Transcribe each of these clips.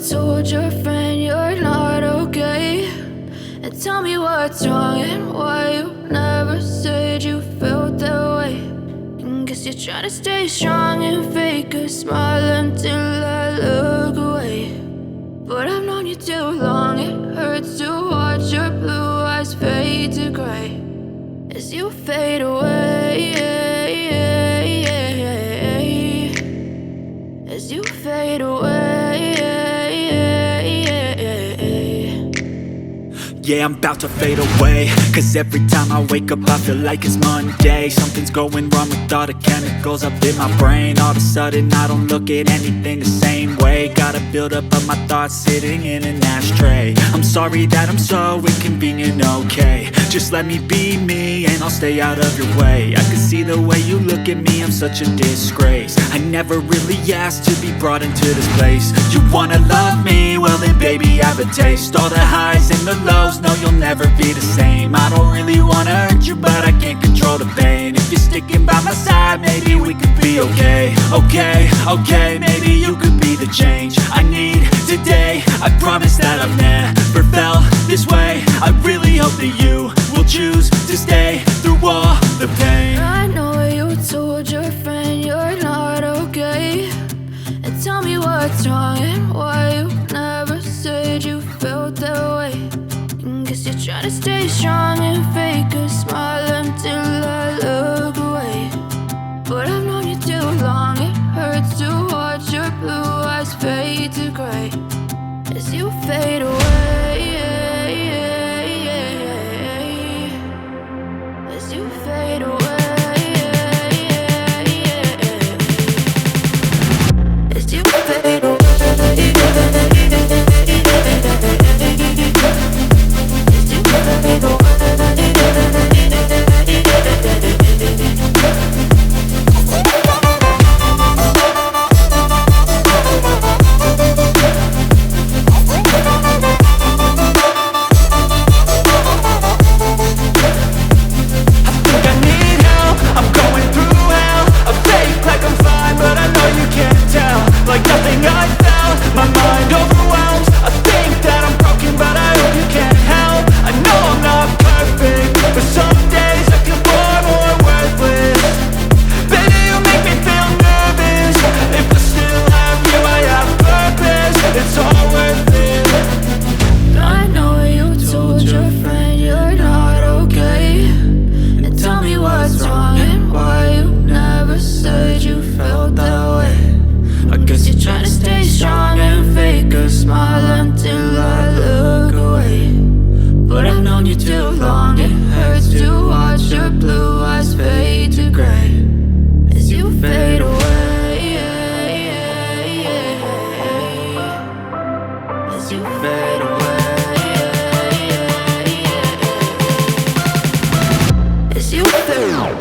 told your friend you're not okay, and tell me what's wrong and why you never said you felt that way. And guess you're trying to stay strong and fake a smile until I look away. But I've known you too long, it hurts to watch your blue eyes fade to gray as you fade away, as you fade away. Yeah, I'm about to fade away, cause every time I wake up I feel like it's Monday. Something's going wrong with all the chemicals up in my brain. All of a sudden I don't look at anything the same way. Gotta build up of my thoughts sitting in an ashtray. I'm sorry that I'm so inconvenient, okay. Just let me be me and I'll stay out of your way. I can see the way you look at me, I'm such a disgrace. I never really asked to be brought into this place. You wanna love me? Well then baby have a taste. All the highs and the lows, no you'll never be the same. I don't really wanna hurt you but I can't control the pain. If you're sticking by my side maybe we could be okay. Okay, maybe you could be the change I need today. I promise that I've never felt this way. I really hope that you will choose to stay through all the pain. I know you told your friend you're not okay, and tell me what's wrong and why you never said you felt that way. And guess you're trying to stay strong and fake a smile until I look away. But I've known you too long, it hurts to watch your blue eyes fade to gray as you fade away, as you fade away, as you fade away. Like nothing I felt, my mind overwhelmed. I think that I'm broken but I hope you can't help. I know I'm not perfect, but some days I feel far more worthless. Baby, you make me feel nervous. If I still have you, I have purpose. It's all worth it. I know you told your friend you're not okay, and tell me what's wrong and why you never said you felt that way. I guess you're trying to stay strong and fake a smile until I look away. But I've known you too long, it hurts to watch your blue eyes fade to gray as you fade away, as you fade away, as you fade away.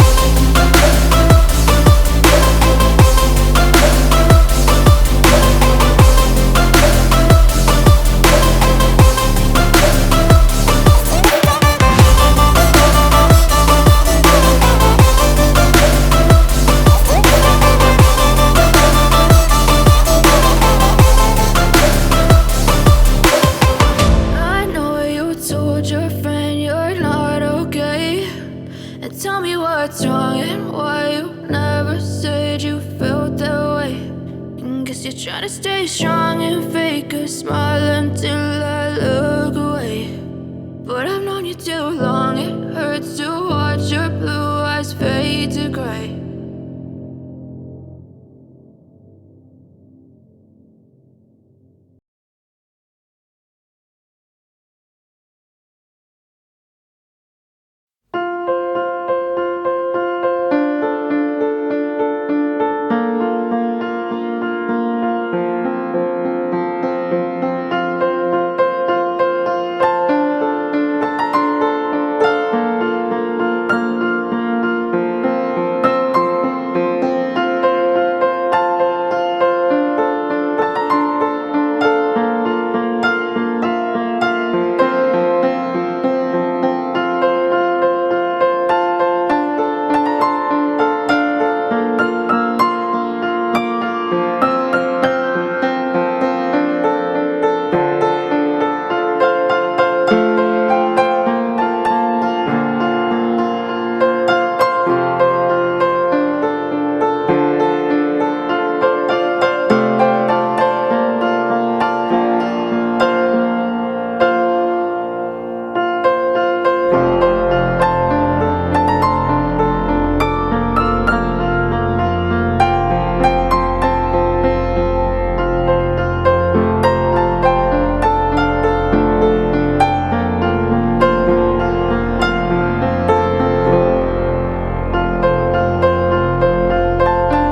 Tell me what's wrong and why you never said you felt that way. And guess you're trying to stay strong and fake a smile until I look away. But I've known you too long, it hurts to watch your blue